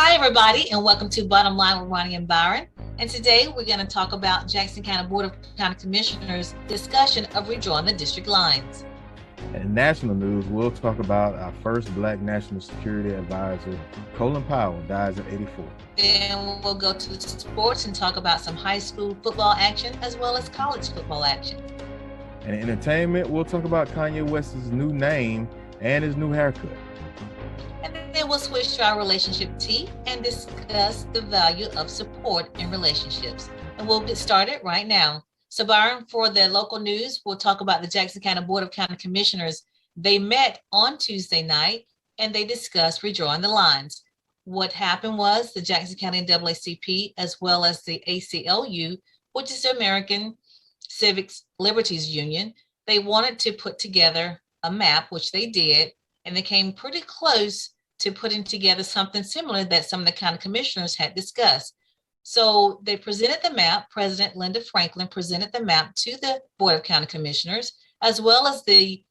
Hi, everybody, and welcome to Bottom Line with Roni and Byron. And today we're going to talk about Jackson County Board of County Commissioners' discussion of redrawing the district lines. In national news, we'll talk about our first Black National Security Advisor, Colin Powell, dies at 84. Then we'll go to sports and talk about some high school football action as well as college football action. And in entertainment, we'll talk about Kanye West's new name and his new haircut. And then we'll switch to our relationship tea and discuss the value of support in relationships. And we'll get started right now. So Byron, for the local news, we'll talk about the Jackson County Board of County Commissioners. They met on Tuesday night and they discussed redrawing the lines. What happened was the Jackson County NAACP, as well as the ACLU, which is the American Civic Liberties Union, they wanted to put together a map, which they did, and they came pretty close to putting together something similar that some of the county commissioners had discussed. So they presented the map. President Linda Franklin presented the map to the Board of County Commissioners, as well as the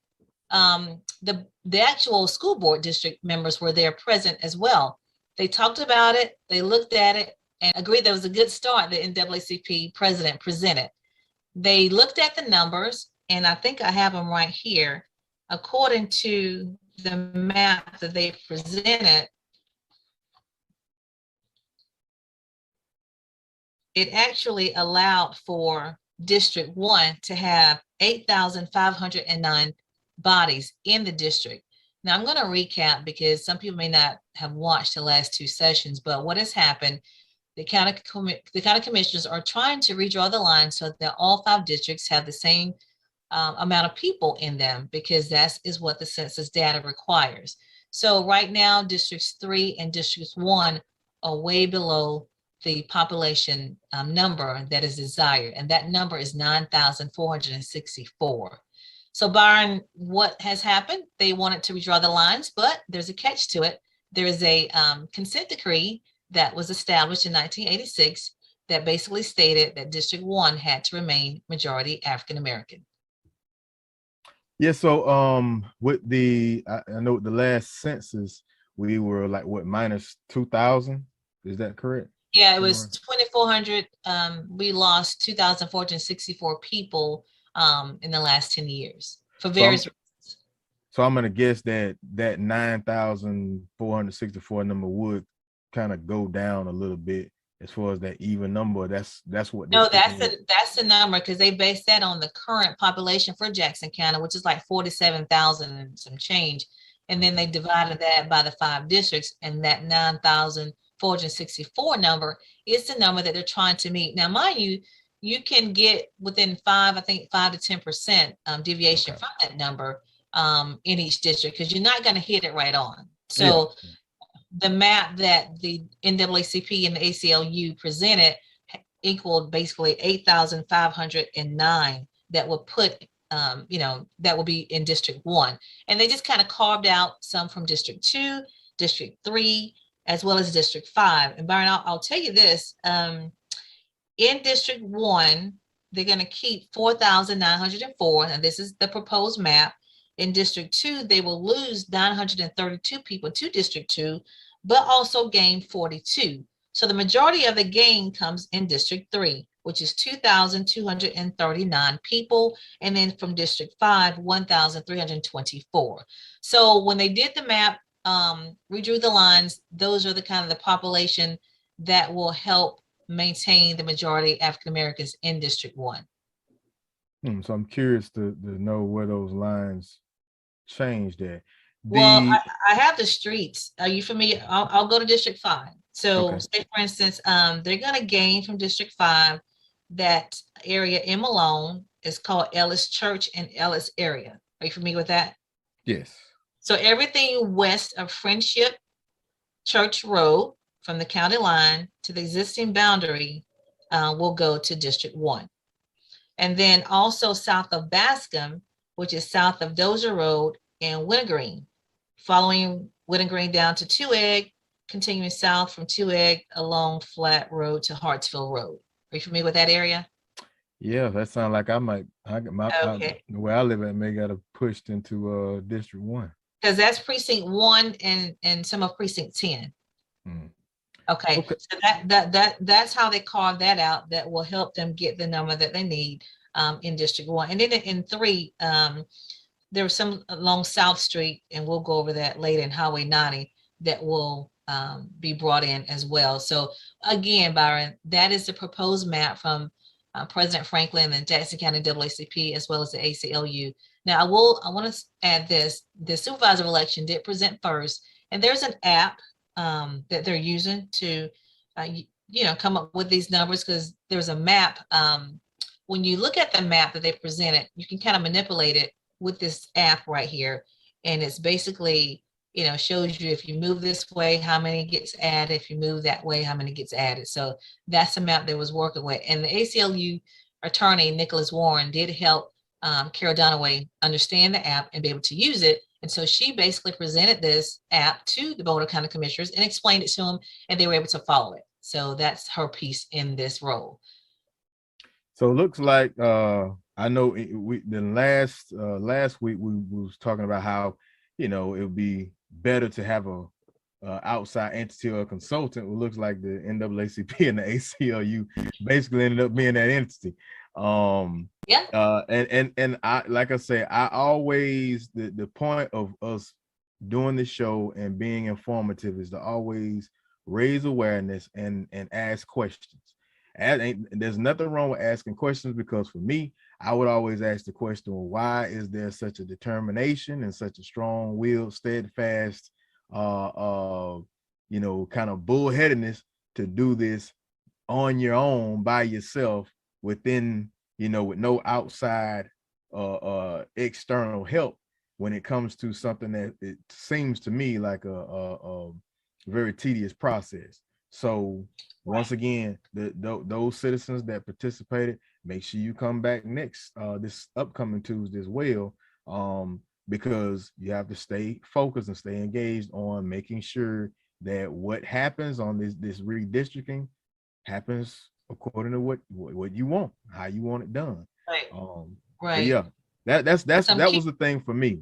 actual school board district members were there present as well. They talked about it, they looked at it, and agreed that was a good start the NAACP president presented. They looked at the numbers, and I think I have them right here. According to the map that they presented, it actually allowed for District 1 to have 8,509 bodies in the district. Now I'm going to recap because some people may not have watched the last two sessions, but what has happened, the county commissioners are trying to redraw the line so that all 5 districts have the same amount of people in them, because that is what the census data requires. So right now, Districts 3 and District 1 are way below the population number that is desired, and that number is 9,464. So Byron, what has happened? They wanted to redraw the lines, but there's a catch to it. There is a consent decree that was established in 1986 that basically stated that District 1 had to remain majority African American. Yeah, so with the I know with the last census we were like what, minus 2,000, is that correct? Yeah, it was 2,400. We lost 2,464 people in the last 10 years for various reasons. So I'm gonna guess that 9,464 number would kind of go down a little bit as far as that even number. That's what. No, that's the number, because they based that on the current population for Jackson County, which is like 47,000 and some change, and then they divided that by the 5 districts, and that 9,464 number is the number that they're trying to meet. Now, mind you, you can get within 5 to 10% deviation from that number in each district, because you're not going to hit it right on. So. Yeah. The map that the NAACP and the ACLU presented equaled basically 8,509 that would put, that will be in District 1. And they just kind of carved out some from District 2, District 3, as well as District 5. And Byron, I'll tell you this, in District 1, they're going to keep 4,904, and this is the proposed map. In District 2, they will lose 932 people to District 2, but also gain 42. So the majority of the gain comes in District 3, which is 2,239 people. And then from District 5, 1,324. So when they did the map, redrew the lines, those are the kind of the population that will help maintain the majority African Americans in District 1. So I'm curious to know where those lines changed at. Well, I have the streets. Are you familiar? I'll go to District 5. So okay. Say for instance, they're going to gain from District 5, that area in Malone is called Ellis Church and Ellis area. Are you familiar with that? Yes. So everything west of Friendship Church Road from the county line to the existing boundary will go to District 1. And then also south of Bascom, which is south of Dozier Road and Wintergreen, following Wintergreen down to Two Egg, continuing south from Two Egg along Flat Road to Hartsville Road. Are you familiar with that area? Yeah, that sounds like where I live at may got pushed into District 1. Because that's Precinct 1 and some of Precinct 10. Okay, Okay. so that's how they carve that out. That will help them get the number that they need in District 1. And then in 3, there was some along South Street, and we'll go over that later, in Highway 90, that will be brought in as well. So again, Byron, that is the proposed map from President Franklin and Jackson County BOCC, as well as the ACLU. Now, I want to add this: the supervisor election did present first, and there's an app that they're using to, come up with these numbers, because there's a map. When you look at the map that they presented, you can kind of manipulate it with this app right here. And it's basically, shows you if you move this way, how many gets added. If you move that way, how many gets added. So that's the map they was working with. And the ACLU attorney, Nicholas Warren, did help Carol Donaway understand the app and be able to use it. And so she basically presented this app to the Board of County Commissioners and explained it to them, and they were able to follow it. So that's her piece in this role. So it looks like I know the last week we was talking about how it would be better to have a outside entity or a consultant. It looks like the NAACP and the ACLU basically ended up being that entity. Yeah. And I, like I say, I always, the point of us doing the show and being informative is to always raise awareness and ask questions. And there's nothing wrong with asking questions, because for me, I would always ask the question, well, why is there such a determination and such a strong-willed, steadfast, kind of bullheadedness to do this on your own by yourself within, with no outside external help, when it comes to something that it seems to me like a very tedious process. So once again, those citizens that participated, make sure you come back next this upcoming Tuesday as well, because you have to stay focused and stay engaged on making sure that what happens on this redistricting happens according to what you want, how you want it done. Right. But yeah, that was the thing for me,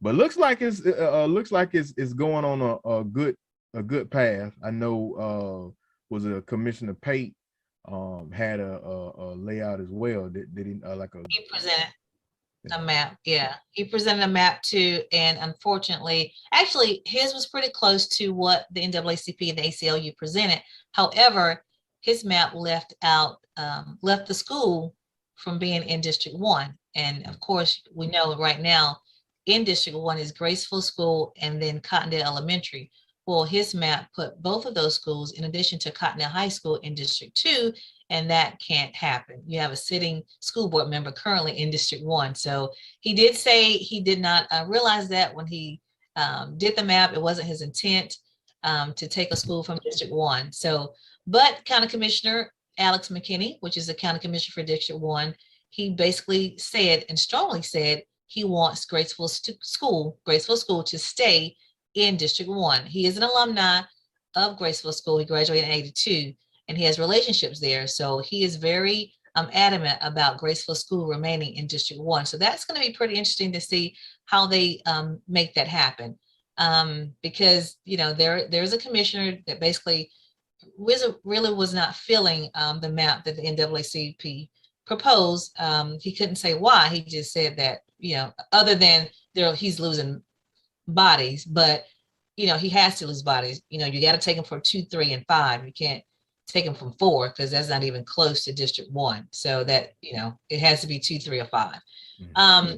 But looks like it's going on a good path. I know was a Commissioner Pate had a layout as well. Did he he presented a map? Yeah, he presented a map too, and unfortunately, actually his was pretty close to what the NAACP and the ACLU presented. However, his map left the school from being in District 1. And of course, we know right now in District 1 is Graceful School and then Cottondale Elementary. Well, his map put both of those schools, in addition to Cottondale High School, in District 2, and that can't happen. You have a sitting school board member currently in District 1. So he did say he did not realize that when he did the map. It wasn't his intent to take a school from District 1. So, but County Commissioner Alex McKinney, which is the County Commissioner for District 1, he basically said, and strongly said, he wants Graceful School to stay in District 1. He is an alumni of Graceful School. He graduated in '82, and he has relationships there. So he is very adamant about Graceful School remaining in District 1. So that's going to be pretty interesting to see how they make that happen. Because, there's a commissioner that basically really was not feeling the map that the NAACP proposed. He couldn't say why. He just said that, other than he's losing bodies, but he has to lose bodies. You got to take him from 2, 3, and 5. You can't take him from 4, because that's not even close to District 1. So that it has to be 2, 3, or 5.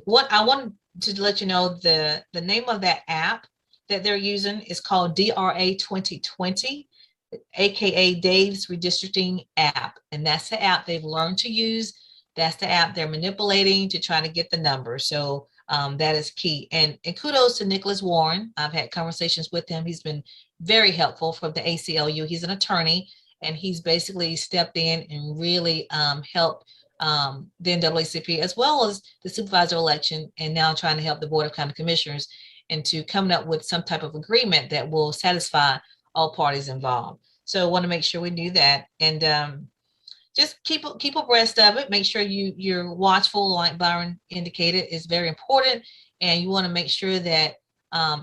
What I wanted to let you know, the name of that app that they're using is called DRA 2020, aka Dave's Redistricting app, and that's the app they've learned to use. That's the app they're manipulating to try to get the number. So that is key. And kudos to Nicholas Warren. I've had conversations with him. He's been very helpful for the ACLU. He's an attorney, and he's basically stepped in and really helped the NAACP, as well as the supervisor election, and now trying to help the Board of County Commissioners into coming up with some type of agreement that will satisfy all parties involved. So I want to make sure we do that, and just keep abreast of it. Make sure you're watchful, like Byron indicated, is very important, and you want to make sure that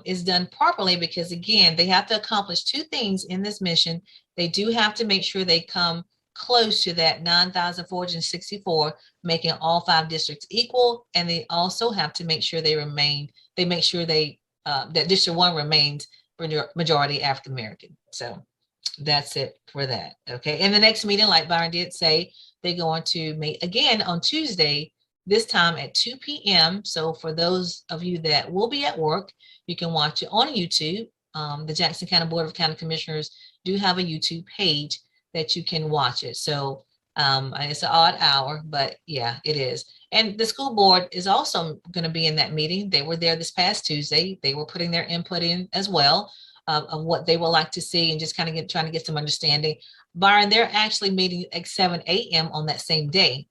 is done properly, because again, they have to accomplish two things in this mission. They do have to make sure they come close to that 9,464, making all 5 districts equal. And they also have to make sure that District 1 remains majority African American. So that's it for that. Okay. And the next meeting, like Byron did say, they're going to meet again on Tuesday, this time at 2 p.m. So for those of you that will be at work, you can watch it on YouTube. The Jackson County Board of County Commissioners do have a YouTube page that you can watch it. So it's an odd hour, but yeah, it is. And the school board is also going to be in that meeting. They were there this past Tuesday. They were putting their input in as well of what they would like to see, and just kind of trying to get some understanding. Byron, they're actually meeting at 7 a.m. on that same day.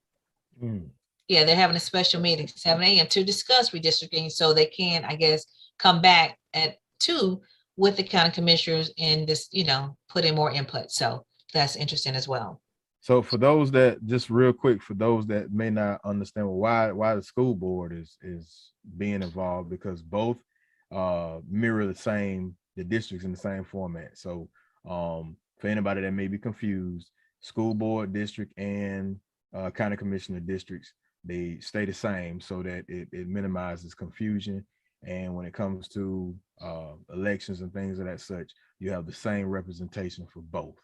Yeah, they're having a special meeting 7 a.m. to discuss redistricting, so they can, I guess, come back at 2 with the county commissioners and just, put in more input. So that's interesting as well. So for those that, just real quick, for those that may not understand why the school board is being involved, because both mirror the districts in the same format. So for anybody that may be confused, school board district and county commissioner districts, they stay the same so that it minimizes confusion. And when it comes to elections and things of that such, you have the same representation for both.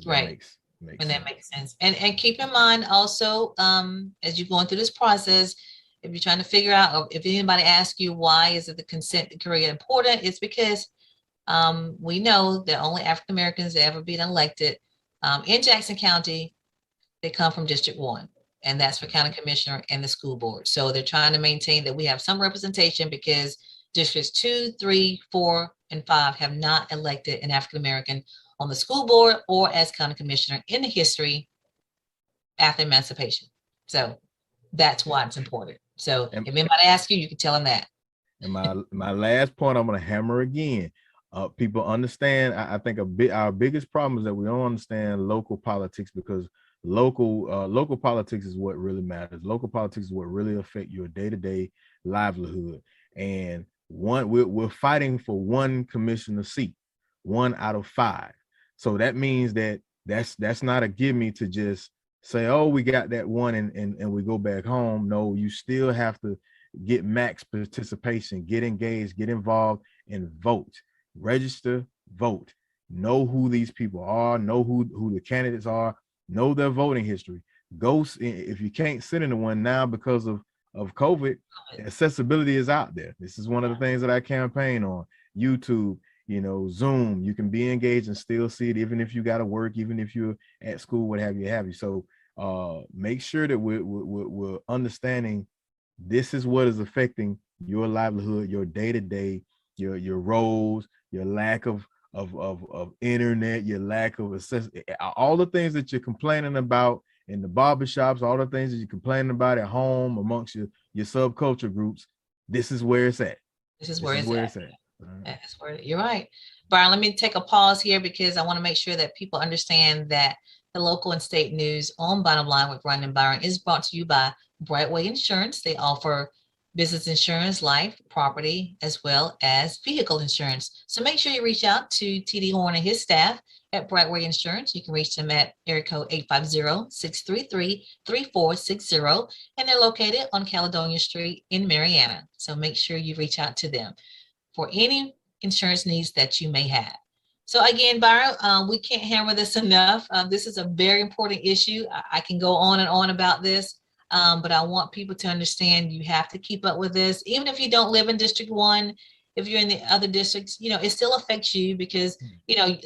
Right. That makes sense. And keep in mind also, as you're going through this process, if you're trying to figure out, if anybody asks you why is it the consent decree important, it's because we know that only African Americans that ever been elected in Jackson County, they come from District 1, and that's for county commissioner and the school board. So they're trying to maintain that we have some representation, because districts 2, 3, 4, and 5 have not elected an African American on the school board or as county commissioner in the history after emancipation. So that's why it's important. So if anybody asks you, you can tell them that. And my last point, I'm going to hammer again. People understand. I think our biggest problem is that we don't understand local politics, because local politics is what really matters. Local politics is what really affect your day-to-day livelihood. And we're fighting for one commissioner seat, 1 out of 5. So that means that's not a gimme to just say, oh, we got that one and we go back home. No, you still have to get max participation, get engaged, get involved, and vote. Register, vote. Know who these people are, know who the candidates are, know their voting history. Go, if you can't sit in the one now because of COVID, accessibility is out there. This is one of the things that I campaign on. YouTube, Zoom, you can be engaged and still see it, even if you got to work, even if you're at school, what have you. So make sure that we're understanding this is what is affecting your livelihood, your day-to-day, your roles, your lack of internet, your lack of access, all the things that you're complaining about in the barbershops, all the things that you're complaining about at home amongst your subculture groups. This is where it's at. This is where it's at. That's where you're right. Byron, let me take a pause here, because I want to make sure that people understand that the local and state news on Bottom Line with Roni Byron is brought to you by Brightway Insurance. They offer business insurance, life, property, as well as vehicle insurance. So make sure you reach out to TD Horn and his staff at Brightway Insurance. You can reach them at area code 850-633-3460, and they're located on Caledonia Street in Mariana. So make sure you reach out to them for any insurance needs that you may have. So again, Byron, we can't hammer this enough. This is a very important issue. I can go on and on about this, but I want people to understand you have to keep up with this. Even if you don't live in District 1, if you're in the other districts, it still affects you, because,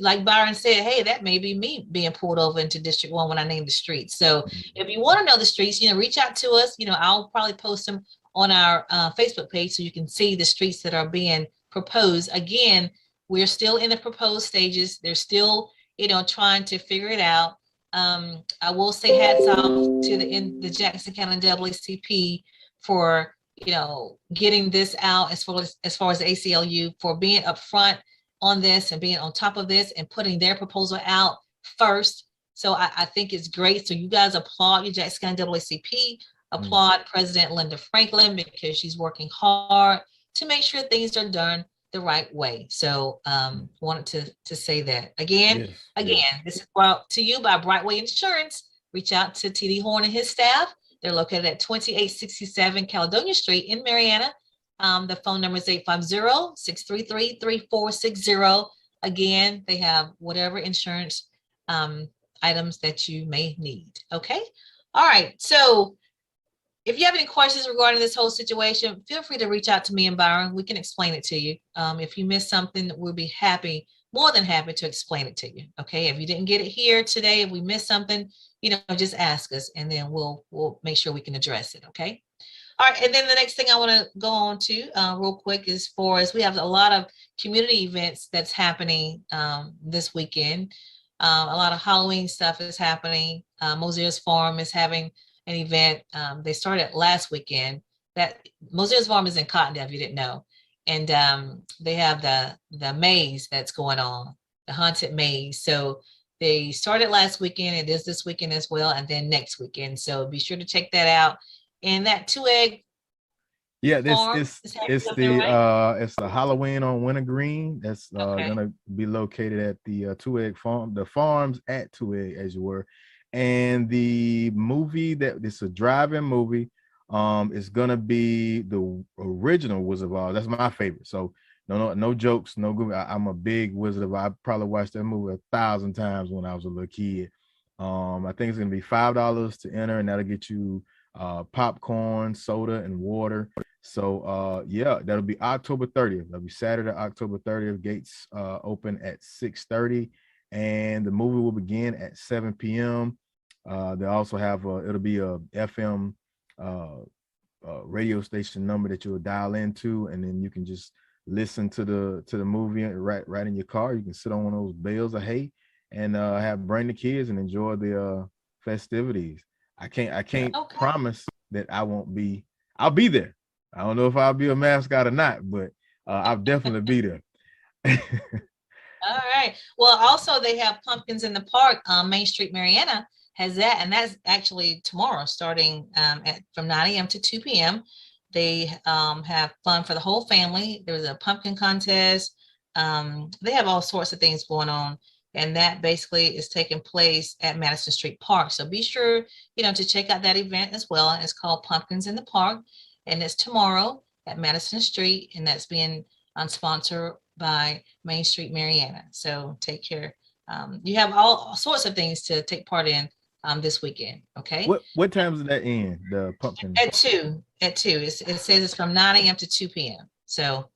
like Byron said, hey, that may be me being pulled over into District 1 when I name the streets. So if you want to know the streets, reach out to us. I'll probably post them on our Facebook page so you can see the streets that are being proposed. Again, we're still in the proposed stages. They're still, trying to figure it out. I will say hats off to the Jackson County BOCC for, getting this out as far as the ACLU, for being upfront on this and being on top of this and putting their proposal out first. So I think it's great. So you guys applaud your Jackson County BOCC. Applaud President Linda Franklin, because she's working hard to make sure things are done the right way. So wanted to say that again. Yes, Again, yes. this is brought to you by Brightway Insurance. Reach out to TD Horn and his staff. They're located at 2867 Caledonia Street in Marianna. The phone number is 850-633-3460. Again, they have whatever insurance items that you may need. Okay. All right. So if you have any questions regarding this whole situation, feel free to reach out to me and Byron. We can explain it to you. If you missed something, we'll be more than happy to explain it to you. Okay. If you didn't get it here today, if we missed something, just ask us and then we'll make sure we can address it. Okay. All right. And then the next thing I want to go on to real quick is we have a lot of community events that's happening this weekend. A lot of Halloween stuff is happening. Mosier's Farm is having an event. They started last weekend. That Mosier's Farm is in Cottondale, if you didn't know. And they have the maze that's going on, the haunted maze. So they started last weekend. It is this weekend as well, and then next weekend. So be sure to check that out. And that 2-egg Yeah, farm it's the Halloween on Wintergreen. That's Okay. gonna be located at the 2-egg farm, the farms at 2-egg, as you were. And the movie it's a drive-in movie. It's gonna be the original Wizard of Oz. That's my favorite. So no jokes, no good. I'm a big Wizard of Oz. I probably watched that movie 1,000 times when I was a little kid. I think it's gonna be $5 to enter, and that'll get you popcorn, soda, and water. So yeah, that'll be October 30th. That'll be Saturday, October 30th. Gates open at 6:30, and the movie will begin at 7 p.m. They also have it'll be a FM radio station number that you'll dial into, and then you can just listen to the movie right in your car. You can sit on one of those bales of hay and bring the kids and enjoy the festivities. I can't Okay. promise that I'll be there. I don't know if I'll be a mascot or not, but I'll definitely be there. All right. Well, also they have Pumpkins in the Park. Main Street Marianna has that, and that's actually tomorrow, starting from 9 a.m. to 2 p.m. They have fun for the whole family. There's a pumpkin contest. They have all sorts of things going on, and that basically is taking place at Madison Street Park. So be sure, to check out that event as well. It's called Pumpkins in the Park, and it's tomorrow at Madison Street, and that's being sponsored by Main Street Marianna. So take care. You have all sorts of things to take part in this weekend. Okay. What time does that end? The pumpkin At 2. It says it's from 9 a.m. to 2 p.m. So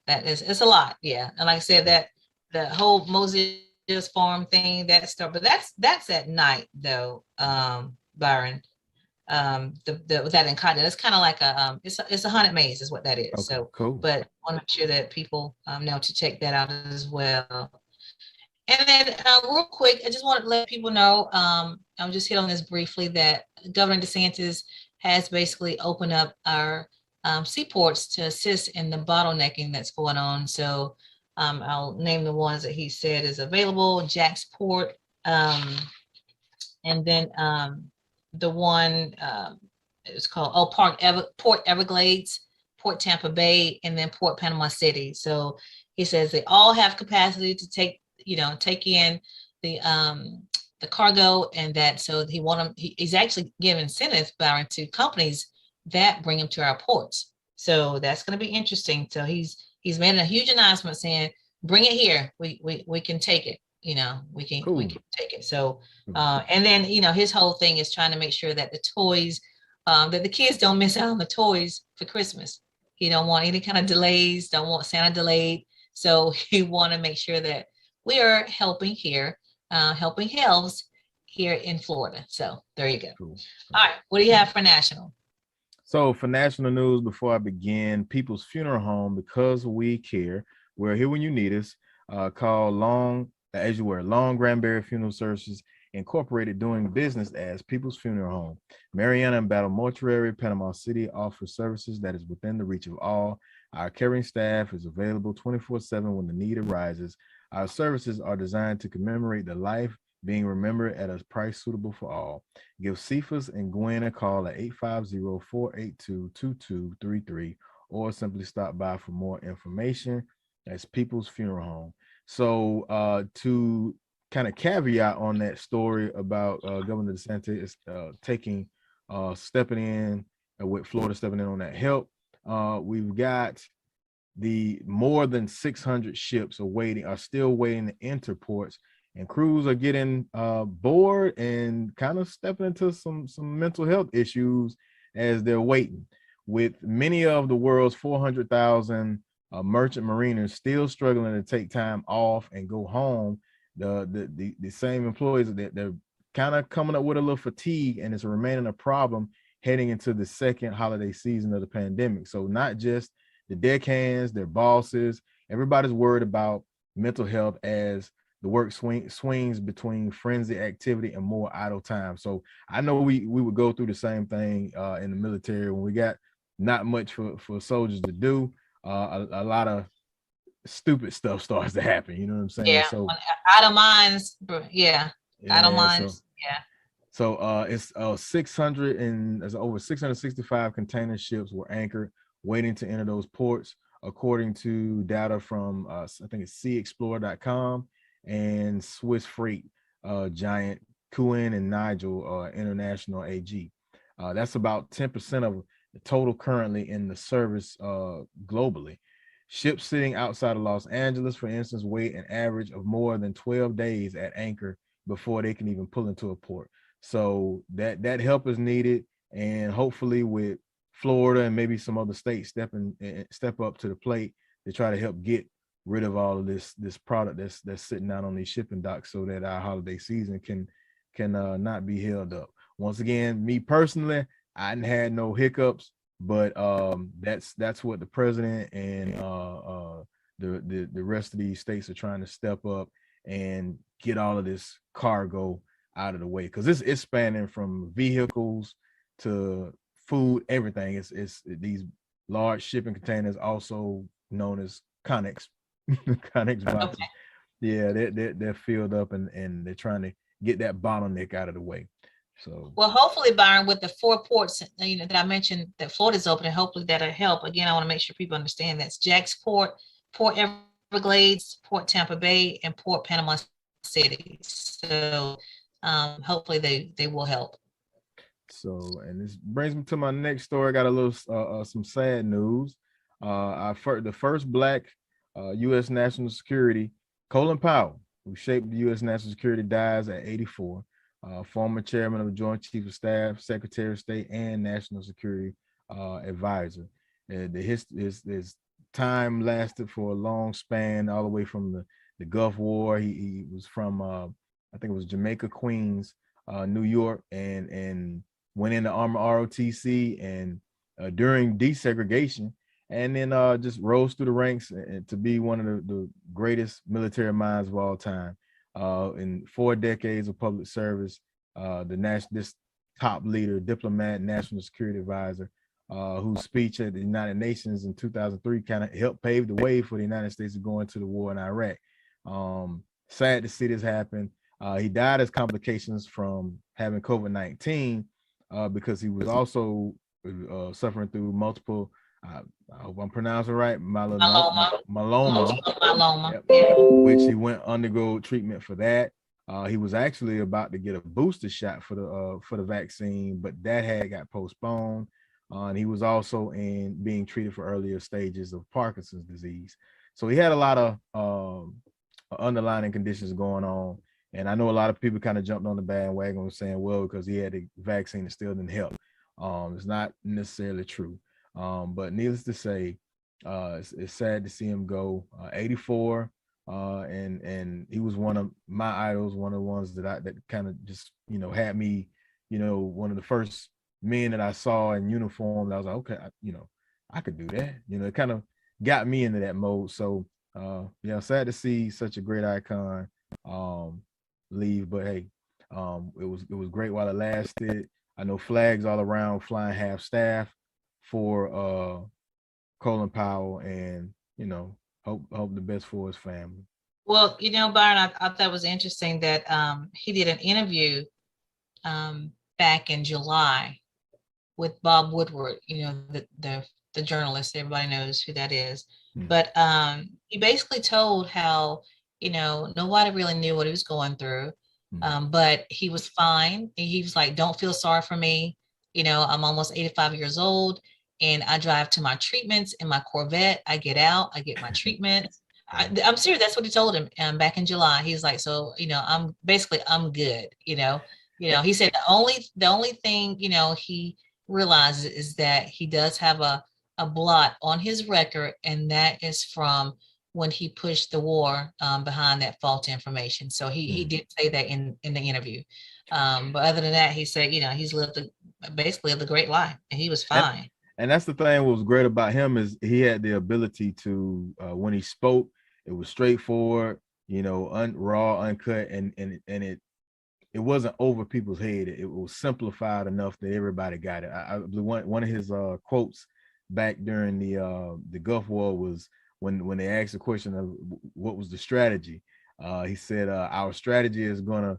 it's a lot. Yeah. And like I said, that the whole Mosier's Farm thing, that stuff, but that's at night though, Byron. That in Cotton, it's kind of like it's a haunted maze is what that is. Okay, so cool. But I want to make sure that people know to check that out as well. And then real quick, I just want to let people know, I'll just hit on this briefly, that Governor DeSantis has basically opened up our seaports to assist in the bottlenecking that's going on. So I'll name the ones that he said is available: Jacksport, and then the one it's called Port Everglades, Port Tampa Bay, and then Port Panama City. So he says they all have capacity to take in the cargo, and that so he's actually giving incentives, Byron, to companies that bring them to our ports. So that's going to be interesting. So he's made a huge announcement saying, bring it here. We can take it. We can take it. So and then his whole thing is trying to make sure that the toys, that the kids don't miss out on the toys for Christmas. He don't want any kind of delays, don't want Santa delayed. So he want to make sure that we are helping here, helping helps here in Florida. So there you go. Cool. All right, what do you have for national? So for national news, before I begin, People's Funeral Home, because we care, we're here when you need us. Call Long Granberry Funeral Services Incorporated, doing business as People's Funeral Home. Marianna and Battle Mortuary, Panama City, offers services that is within the reach of all. Our caring staff is available 24/7 when the need arises. Our services are designed to commemorate the life being remembered at a price suitable for all. Give Cephas and Gwen a call at 850-482-2233 or simply stop by for more information. That's People's Funeral Home. So to kind of caveat on that story about Governor DeSantis stepping in with Florida stepping in on that help, we've got the more than 600 ships are still waiting to enter ports, and crews are getting bored and kind of stepping into some mental health issues as they're waiting, with many of the world's 400,000 merchant mariners still struggling to take time off and go home. The same employees that they're kind of coming up with a little fatigue, and it's remaining a problem heading into the second holiday season of the pandemic. So not just the deckhands, their bosses, everybody's worried about mental health as the work swings between frenzy activity and more idle time. So I know we would go through the same thing in the military when we got not much for soldiers to do. A lot of stupid stuff starts to happen. You know what I'm saying? Yeah. So idle minds. Yeah. Idle minds. So it's 600 and there's over 665 container ships were anchored waiting to enter those ports, according to data from I think it's SeaExplorer.com and Swiss freight giant Kuhn and Nigel International AG. That's about 10% of the total currently in the service globally. Ships sitting outside of Los Angeles, for instance, wait an average of more than 12 days at anchor before they can even pull into a port. So that help is needed, and hopefully with Florida and maybe some other states step up to the plate to try to help get rid of all of this product that's sitting out on these shipping docks, so that our holiday season can not be held up. Once again, me personally, I hadn't had no hiccups, but that's what the president and the rest of these states are trying to step up and get all of this cargo out of the way, because it's spanning from vehicles to food, everything. It's these large shipping containers, also known as Connex Connex boxes. Okay. Yeah, they're filled up, and they're trying to get that bottleneck out of the way. So, well, hopefully, Byron, with the 4 ports, that I mentioned that Florida's open, and hopefully that'll help. Again, I want to make sure people understand that's Jacksport, Port Everglades, Port Tampa Bay, and Port Panama City. So hopefully they will help. So, and this brings me to my next story. I got a little some sad news. The first Black U.S. national security, Colin Powell, who shaped the U.S. national security, dies at 84. Former chairman of the Joint Chiefs of Staff, Secretary of State, and National Security Advisor. His time lasted for a long span, all the way from the Gulf War. He was from I think it was Jamaica, Queens, New York, and went into Army ROTC and during desegregation, and then just rose through the ranks to be one of the greatest military minds of all time. In 4 decades of public service, this top leader, diplomat, national security advisor, whose speech at the United Nations in 2003 kind of helped pave the way for the United States to go into the war in Iraq. Sad to see this happen. He died as complications from having COVID-19 because he was also suffering through multiple, I hope I'm pronouncing right, myeloma, yep, which he went undergo treatment for that. He was actually about to get a booster shot for the vaccine, but that had got postponed. And he was also being treated for earlier stages of Parkinson's disease. So he had a lot of underlying conditions going on. And I know a lot of people kind of jumped on the bandwagon saying, well, because he had the vaccine, it still didn't help. It's not necessarily true. But needless to say, it's sad to see him go. 84, and he was one of my idols, one of the ones that kind of just had me, one of the first men that I saw in uniform. I was like, okay, I could do that. It kind of got me into that mode. So sad to see such a great icon leave, but hey, it was great while it lasted. I know flags all around flying half staff for Colin Powell, and hope the best for his family. Well, Byron, I thought that was interesting that he did an interview back in July with Bob Woodward, the the journalist. Everybody knows who that is. Mm. But he basically told how, nobody really knew what he was going through. But he was fine. And he was like, don't feel sorry for me. I'm almost 85 years old and I drive to my treatments in my Corvette. I get out, I get my treatments. I'm serious. That's what he told him back in July. He's like, so, I'm good. He said the only thing, he realizes is that he does have a blot on his record, and that is from when he pushed the war behind that faulty information. So he did say that in the interview. But other than that, he said, he's basically lived a great life, and he was fine. And that's the thing. What was great about him is he had the ability to, when he spoke, it was straightforward, raw, uncut, and it wasn't over people's head. It was simplified enough that everybody got it. One of his quotes back during the Gulf War was when they asked the question of what was the strategy. He said, "Our strategy is going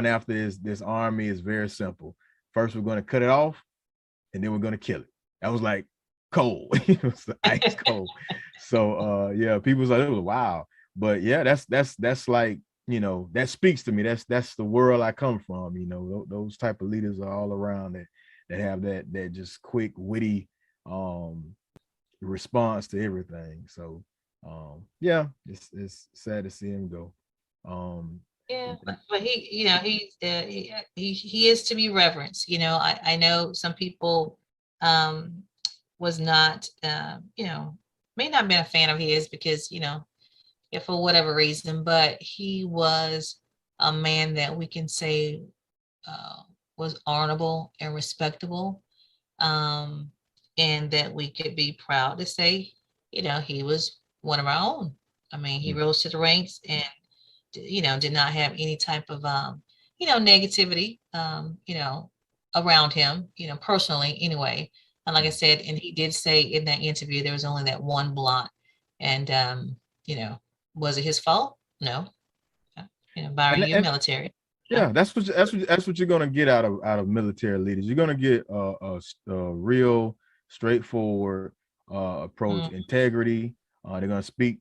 after this army is very simple. First, we're going to cut it off, and then we're going to kill it." That was like cold. It was ice cold. So people was like, "Oh, wow." But yeah, that's like, that speaks to me. That's the world I come from. Those type of leaders are all around that have that just quick, witty response to everything. So it's sad to see him go. Yeah, but he is to be reverenced. I know some people was not may not have been a fan of his because if for whatever reason, but he was a man that we can say was honorable and respectable, and that we could be proud to say, he was one of our own. I mean, he rose to the ranks and, did not have any type of, negativity, around him, personally anyway. And like I said, and he did say in that interview, there was only that one blot. And, was it his fault? No. Byron, you're military. Yeah, that's what you're gonna get out of military leaders. You're gonna get a real straightforward approach, integrity. They're gonna speak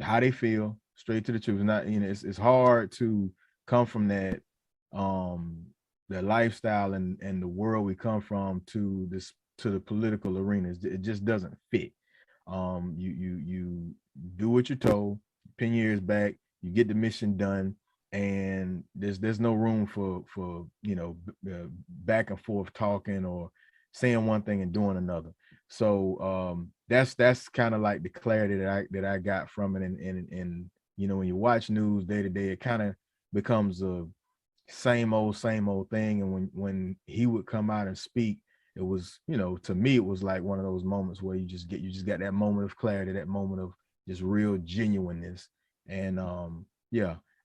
how they feel, straight to the truth. Not it's hard to come from that the lifestyle and the world we come from to the political arenas. It just doesn't fit. You do what you're told, pin your ears back, you get the mission done, and there's no room for back and forth talking or saying one thing and doing another. So that's kind of like the clarity that I got from it. And when you watch news day to day, it kind of becomes a same old thing. And when he would come out and speak, it was, to me, it was like one of those moments where you just got that moment of clarity, that moment of just real genuineness. And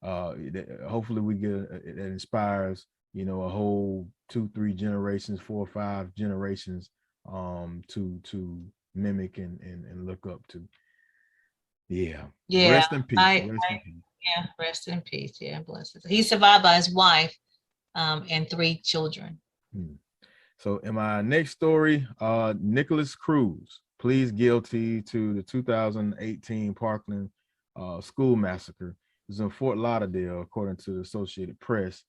hopefully we get it inspires, a whole 2-3 generations, 4 or 5 generations to mimic and look up to. Yeah. Rest in peace. Rest in peace. Yeah, bless it. He's survived by his wife and 3 children. So in my next story, Nicholas Cruz pleads guilty to the 2018 Parkland school massacre. It was in Fort Lauderdale, according to the Associated Press.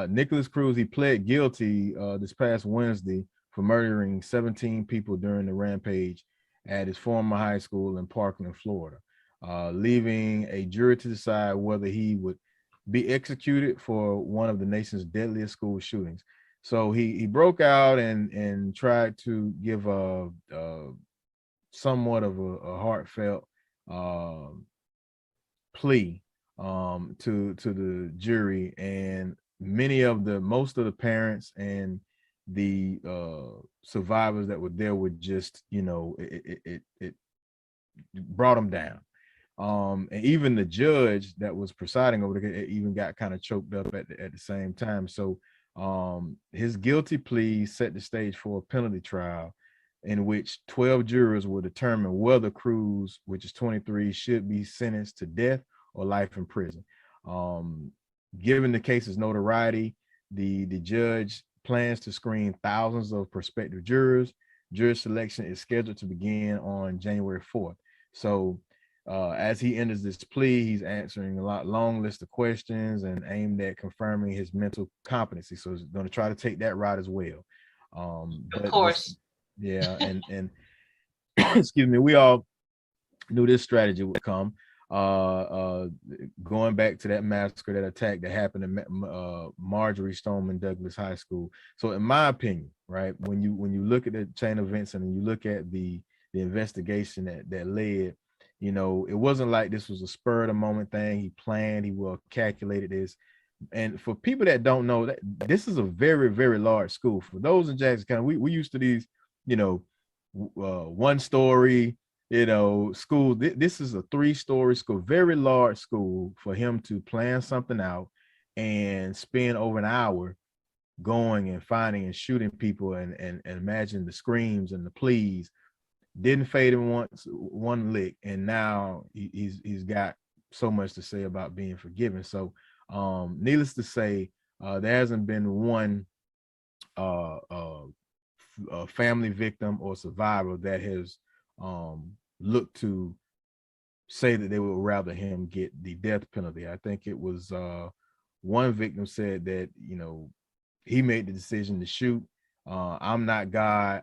Nicholas Cruz, he pled guilty this past Wednesday for murdering 17 people during the rampage at his former high school in Parkland, Florida, leaving a jury to decide whether he would be executed for one of the nation's deadliest school shootings. So he broke out and tried to give a somewhat of a heartfelt plea to the jury, and most of the parents and the survivors that were there were just, it brought them down. And even the judge that was presiding over it even got kind of choked up at the same time. So his guilty plea set the stage for a penalty trial in which 12 jurors will determine whether Cruz, which is 23, should be sentenced to death or life in prison. Given the case's notoriety, the judge plans to screen thousands of prospective jurors. jury selection is scheduled to begin on January 4th. So as he enters this plea, he's answering a long list of questions and aimed at confirming his mental competency. So he's going to try to take that route as well. Of But course. yeah, and excuse me, we all knew this strategy would come. Going back to that massacre, that attack that happened in Marjorie Stoneman Douglas High School. So in my opinion, right, when you look at the chain of events and you look at the investigation that led, it wasn't like this was a spur of the moment thing. He planned, he well calculated this. And for people that don't know, that this is a very, very large school. For those in Jackson County, we used to these, one story, school. This is a 3-story school, very large school. For him to plan something out and spend over an hour going and finding and shooting people and imagine the screams and the pleas didn't fade him one lick. And now he's got so much to say about being forgiven. So needless to say, there hasn't been one family victim or survivor that has looked to say that they would rather him get the death penalty. I think it was one victim said that, he made the decision to shoot. I'm not God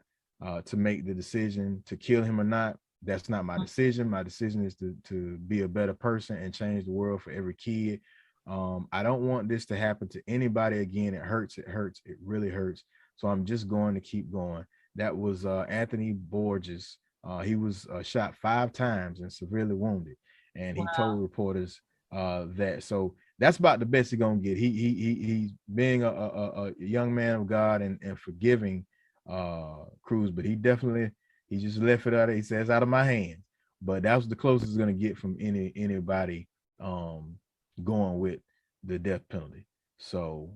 to make the decision to kill him or not. That's not my decision. My decision is to be a better person and change the world for every kid. I don't want this to happen to anybody again. It hurts. It really hurts. So I'm just going to keep going. That was Anthony Borges. He was shot 5 times and severely wounded. And he told reporters that. So that's about the best he's gonna get. He's being a young man of God and forgiving Cruz, but he just left it out. He says out of my hands. But that was the closest he's gonna get from anybody going with the death penalty. So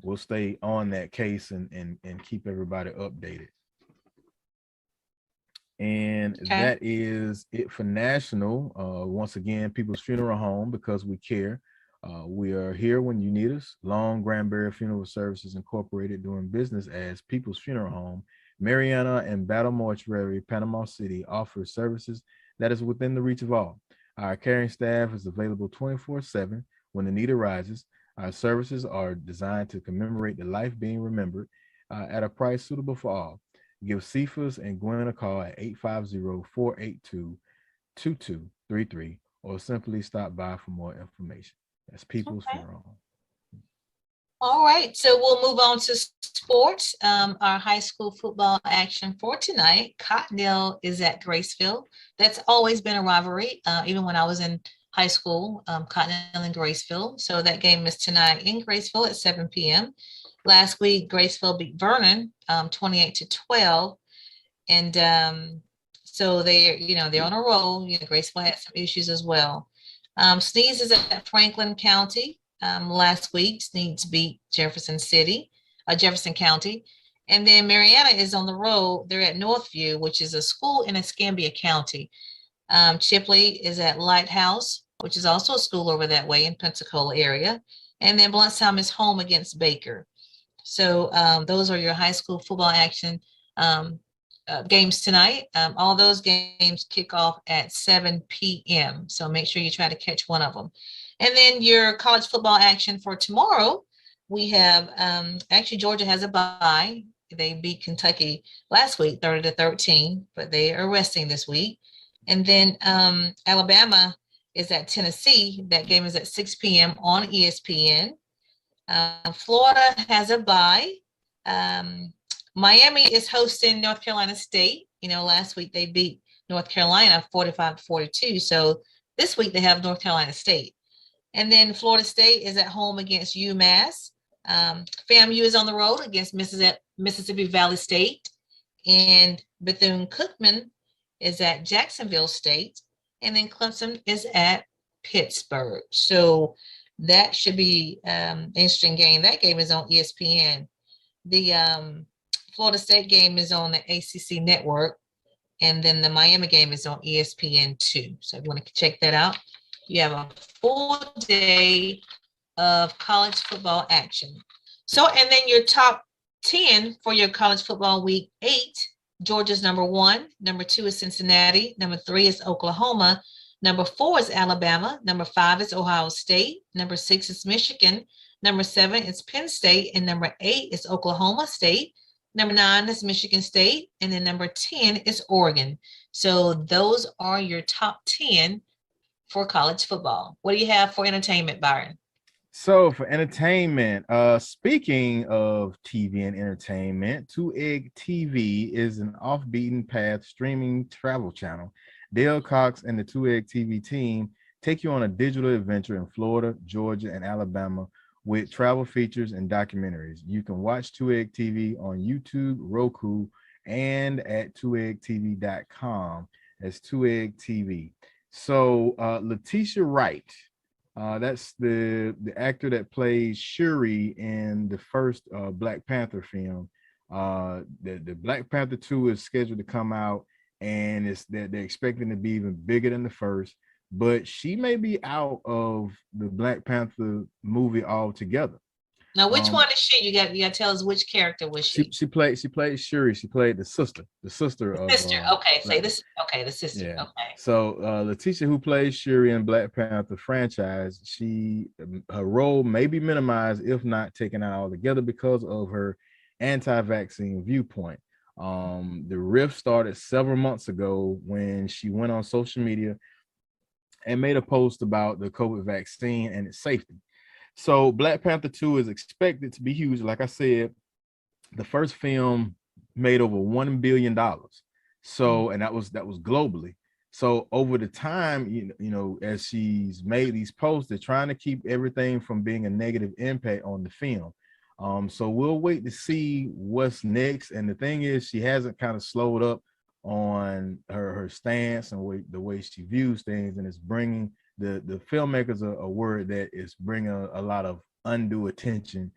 we'll stay on that case and keep everybody updated. And that is it for national. Once again, People's Funeral Home, because we care. We are here when you need us. Long Granbury Funeral Services Incorporated, doing business as People's Funeral Home. Mariana and Battle Mortuary, Panama City, offers services that is within the reach of all. Our caring staff is available 24/7 when the need arises. Our services are designed to commemorate the life being remembered at a price suitable for all. Give Cephas and Gwen a call at 850-482-2233 or simply stop by for more information. That's People's Funeral Home. All right, so we'll move on to sports. Our high school football action for tonight. Cottondale is at Graceville. That's always been a rivalry, even when I was in high school, Cottondale and Graceville. So that game is tonight in Graceville at 7 p.m. Last week, Graceville beat Vernon 28-12. And so they're on a roll. Graceville had some issues as well. Sneeds is at Franklin County. Last week, Sneeds beat Jefferson County. And then Mariana is on the road. They're at Northview, which is a school in Escambia County. Chipley is at Lighthouse, which is also a school over that way in Pensacola area. And then Blountstown is home against Baker. So those are your high school football action games tonight. All those games kick off at 7 p.m. So make sure you try to catch one of them. And then your college football action for tomorrow, we have actually Georgia has a bye. They beat Kentucky last week 30-13, but they are resting this week. And then Alabama is at Tennessee. That game is at 6 p.m. on ESPN. Florida has a bye. Miami is hosting North Carolina State. Last week they beat North Carolina 45-42. So this week they have North Carolina State. And then Florida State is at home against UMass. FAMU is on the road against Mississippi Valley State. And Bethune-Cookman is at Jacksonville State. And then Clemson is at Pittsburgh. So that should be an interesting game. That game is on ESPN. The Florida State game is on the ACC network. And then the Miami game is on ESPN too. So if you want to check that out, you have a full day of college football action. So, and then your top 10 for your college football week 8 Georgia's number 1. Number 2 is Cincinnati. Number 3 is Oklahoma. Number 4 is Alabama. Number 5 is Ohio State. Number 6 is Michigan. Number 7 is Penn State. And number 8 is Oklahoma State. Number 9 is Michigan State. And then number 10 is Oregon. So those are your top 10 for college football. What do you have for entertainment, Byron? So for entertainment, speaking of TV and entertainment, 2Egg TV is an off-beaten path streaming travel channel. Dale Cox and the 2Egg TV team take you on a digital adventure in Florida, Georgia, and Alabama with travel features and documentaries. You can watch 2Egg TV on YouTube, Roku, and at 2eggtv.com as 2Egg TV. So Letitia Wright, that's the actor that plays Shuri in the first Black Panther film. The Black Panther 2 is scheduled to come out, and they're expecting to be even bigger than the first. But she may be out of the Black Panther movie altogether. Now, which one is she? You got to tell us which character was she? She played Shuri. She played the sister. The sister. Okay, say this. Okay, the sister. Yeah. Okay. So Letitia, who plays Shuri in Black Panther franchise, her role may be minimized, if not taken out altogether, because of her anti-vaccine viewpoint. The rift started several months ago when she went on social media and made a post about the COVID vaccine and its safety. So Black Panther 2 is expected to be huge. Like I said, the first film made over $1 billion. So, and that was globally. So over the time, you know, as she's made these posts, they're trying to keep everything from being a negative impact on the film. So we'll wait to see what's next. And the thing is, she hasn't kind of slowed up on her stance and the way she views things, and it's bringing the filmmakers a word that is bringing a lot of undue attention,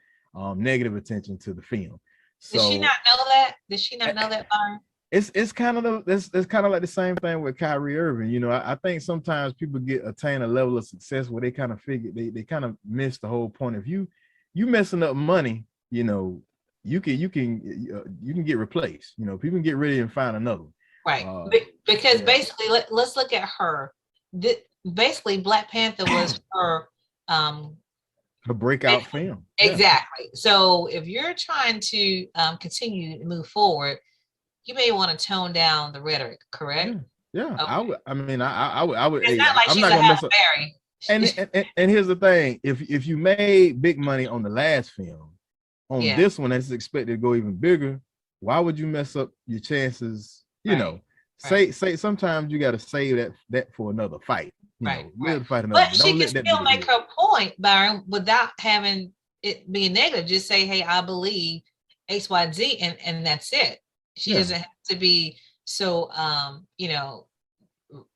negative attention to the film. So, did she not know that? Did she not know that, Byron? It's kind of it's kind of like the same thing with Kyrie Irving. You know, I think sometimes people attain a level of success where they kind of figure they kind of miss the whole point. If you messing up money, you know, you can get replaced. You know, people can get rid of you and find another. Right, because basically, let's look at her. Basically, Black Panther was her breakout film. Exactly. So if you're trying to continue to move forward, you may want to tone down the rhetoric, correct? Yeah. Okay. I would. It's not like she's a Halle Berry. And here's the thing: if you made big money on the last film, on this one that's expected to go even bigger, why would you mess up your chances? You know, say sometimes you got to save that for another fight. You know, fight another. But she can still make her point, Byron, without having it being negative. Just say, "Hey, I believe X, Y, Z," and that's it. She doesn't have to be so, you know,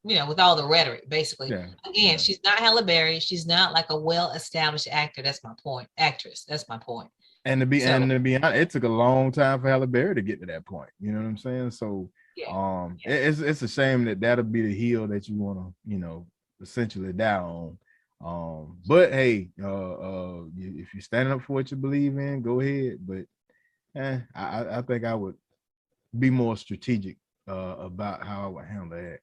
with all the rhetoric. Basically, again, she's not Halle Berry. She's not like a well-established actor. That's my point. Actress. That's my point. And to be honest, it took a long time for Halle Berry to get to that point. You know what I'm saying? So, it's a shame that'll be the hill that you want to, you know, essentially die on. But hey, if you're standing up for what you believe in, go ahead. But I think I would be more strategic about how I would handle that.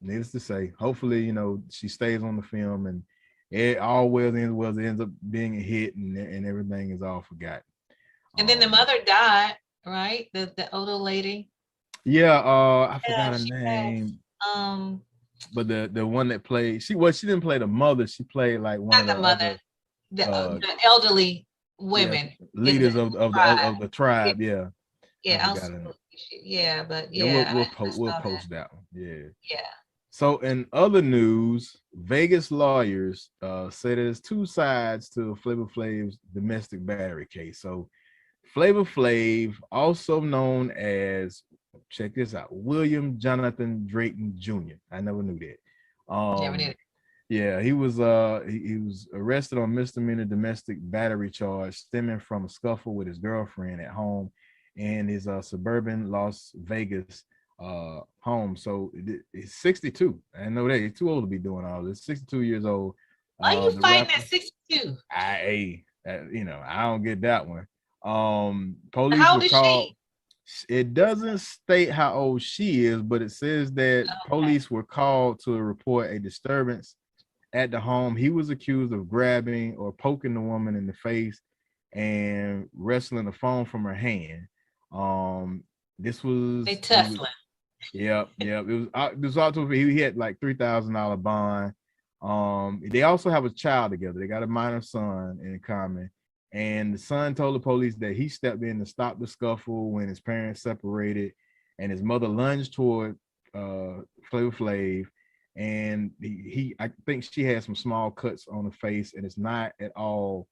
Needless to say, hopefully, you know, she stays on the film and it always ends up being a hit and everything is all forgotten. And then the mother died, right? The older lady. Yeah, I forgot her name. But the one that played, she didn't play the mother. She played like one of the mother, the elderly women, leaders of the tribe. But we'll post that one. Yeah. So in other news, Vegas lawyers say there's two sides to Flavor Flav's domestic battery case. So Flavor Flav, also known as, check this out, William Jonathan Drayton Jr. I never knew that. Never knew. Yeah, he was arrested on misdemeanor domestic battery charge stemming from a scuffle with his girlfriend at home in his suburban Las Vegas home. So he's 62. I know that he's too old to be doing all this. 62 years old. Are you fighting at 62? I don't get that one. Police How old is she? It doesn't state how old she is, but it says that Okay. police were called to report a disturbance at the home. He was accused of grabbing or poking the woman in the face and wrestling the phone from her hand. Um, this They was he was tussling. Yep. It was also he had like $3,000 bond. They also have a child together. They got a minor son in common. And the son told the police that he stepped in to stop the scuffle when his parents separated, and his mother lunged toward Flavor Flav, and I think she had some small cuts on the face, and it's not at all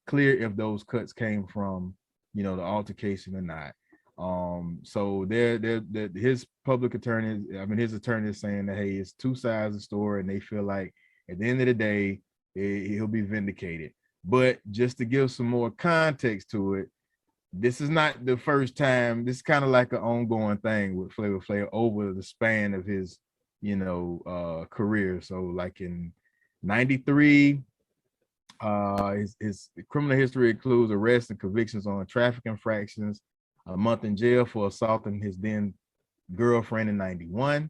clear if those cuts came from, the altercation or not. So his public attorney, his attorney is saying that, hey, it's two sides of the story, and they feel like at the end of the day, he'll be vindicated. But just to give some more context to it, this is not the first time. This is kind of like an ongoing thing with Flavor Flav over the span of his, career. So like in '93, his criminal history includes arrests and convictions on traffic infractions, a month in jail for assaulting his then girlfriend in '91,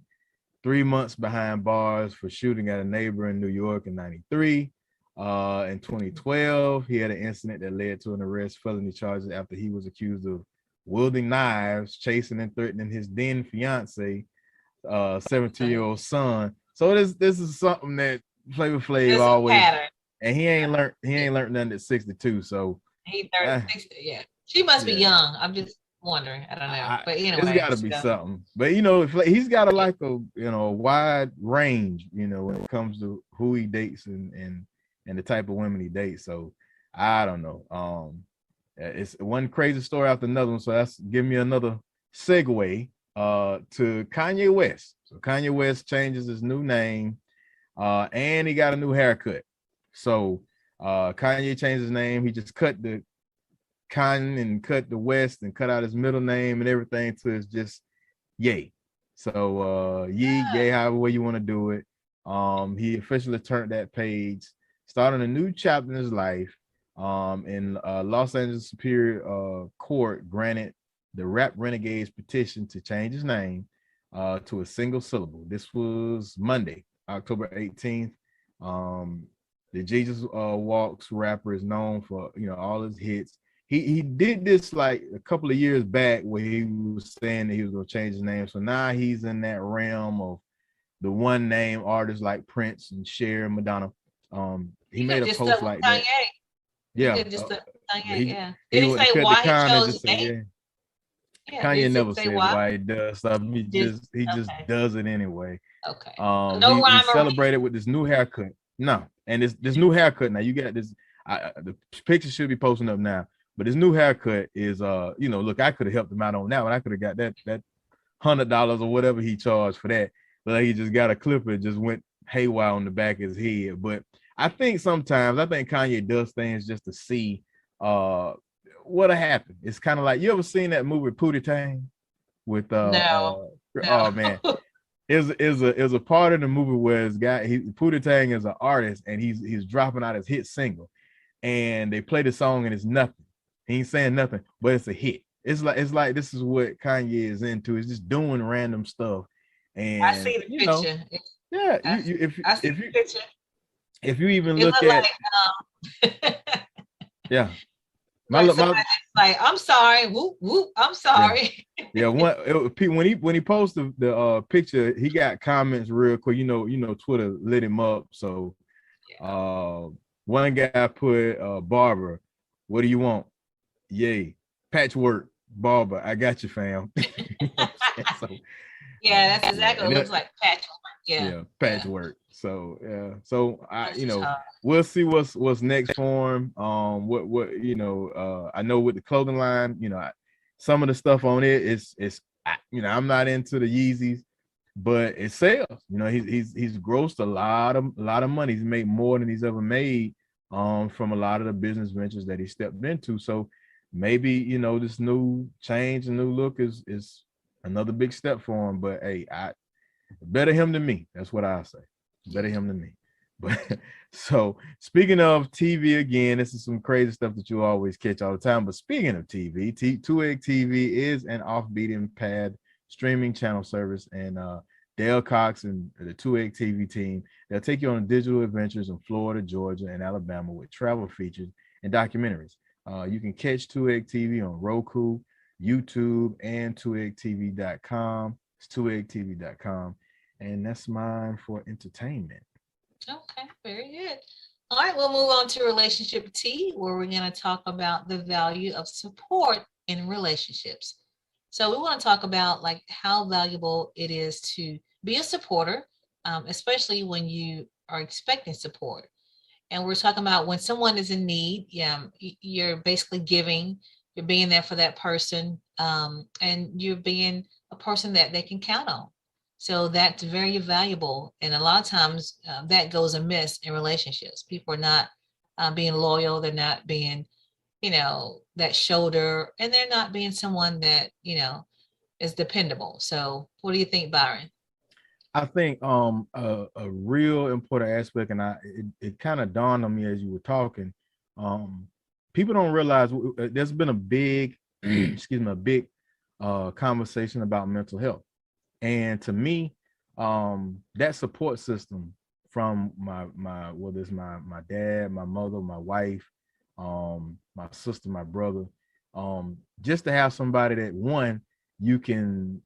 3 months behind bars for shooting at a neighbor in New York in '93. In 2012, he had an incident that led to an arrest, felony charges after he was accused of wielding knives, chasing and threatening his then fiance, 17-year-old son. So this is something that Flavor Flav There's a always, pattern. and he ain't learned nothing at 62. So He 36. Yeah. She must be young. I'm just wondering. I don't know. But anyway, it's got to be something. But he's got a wide range, when it comes to who he dates and the type of women he dates. So I don't know. It's one crazy story after another one. So that's give me another segue to Kanye West. So Kanye West changes his new name, and he got a new haircut. So Kanye changed his name. He just cut the Kanye and cut the West and cut out his middle name and everything to it's just Ye. So Ye, however way you want to do it. He officially turned that page, starting a new chapter in his life. In Los Angeles Superior Court granted the Rap Renegades petition to change his name to a single syllable. This was Monday, October 18th. The Jesus Walks rapper is known for all his hits. He did this like a couple of years back where he was saying that he was going to change his name. So now he's in that realm of the one name artists like Prince and Cher and Madonna. He made a post like that. Yeah. Kanye. Did he say why he chose Kanye never said why he does stuff. He just does it anyway. Okay. He celebrated with this new haircut. No, and this new haircut. Now you got this. The picture should be posting up now. But his new haircut is look, I could have helped him out on that one. I could have got that $100 or whatever he charged for that. But he just got a clipper and just went haywire on the back of his head. But I think Kanye does things just to see what'll happen. It's kind of like, you ever seen that movie Pootie Tang with no. Oh man. Is a part of the movie where Pootie Tang is an artist and he's dropping out his hit single, and they play the song and it's nothing. He ain't saying nothing, but it's a hit. It's like this is what Kanye is into. He's just doing random stuff. And I see the picture. If you even look at yeah. Like I'm sorry, whoop whoop. I'm sorry. Yeah, when he posted the picture, he got comments real quick. Twitter lit him up. So, one guy put Barbara, what do you want? Yay, patchwork, Barbara, I got you, fam. So, that's exactly what it looks like, patchwork. Yeah, patchwork. So we'll see what's next for him. I know with the clothing line, some of the stuff on it is I'm not into the Yeezys, but it sells. He's grossed a lot of money. He's made more than he's ever made from a lot of the business ventures that he stepped into. So maybe this new change and new look is another big step for him. But hey, better him than me. That's what I say. Better him than me. But so speaking of TV again, this is some crazy stuff that you always catch all the time. But speaking of TV, 2Egg TV is an off-beaten pad streaming channel service, and Dale Cox and the 2Egg TV team, they'll take you on digital adventures in Florida, Georgia, and Alabama with travel features and documentaries. You can catch 2Egg TV on Roku, YouTube, and 2eggtv.com. It's 2eggtv.com. And that's mine for entertainment. Okay, very good. All right, we'll move on to relationship T, where we're going to talk about the value of support in relationships. So we want to talk about like how valuable it is to be a supporter, especially when you are expecting support. And we're talking about when someone is in need, you're basically giving, you're being there for that person, and you're being a person that they can count on. So that's very valuable. And a lot of times that goes amiss in relationships. People are not being loyal. They're not being, that shoulder, and they're not being someone that, is dependable. So what do you think, Byron? I think a real important aspect, and it kind of dawned on me as you were talking. People don't realize there's been a big, conversation about mental health. And to me, that support system from whether it's my dad, my mother, my wife, my sister, my brother, just to have somebody that, one, you can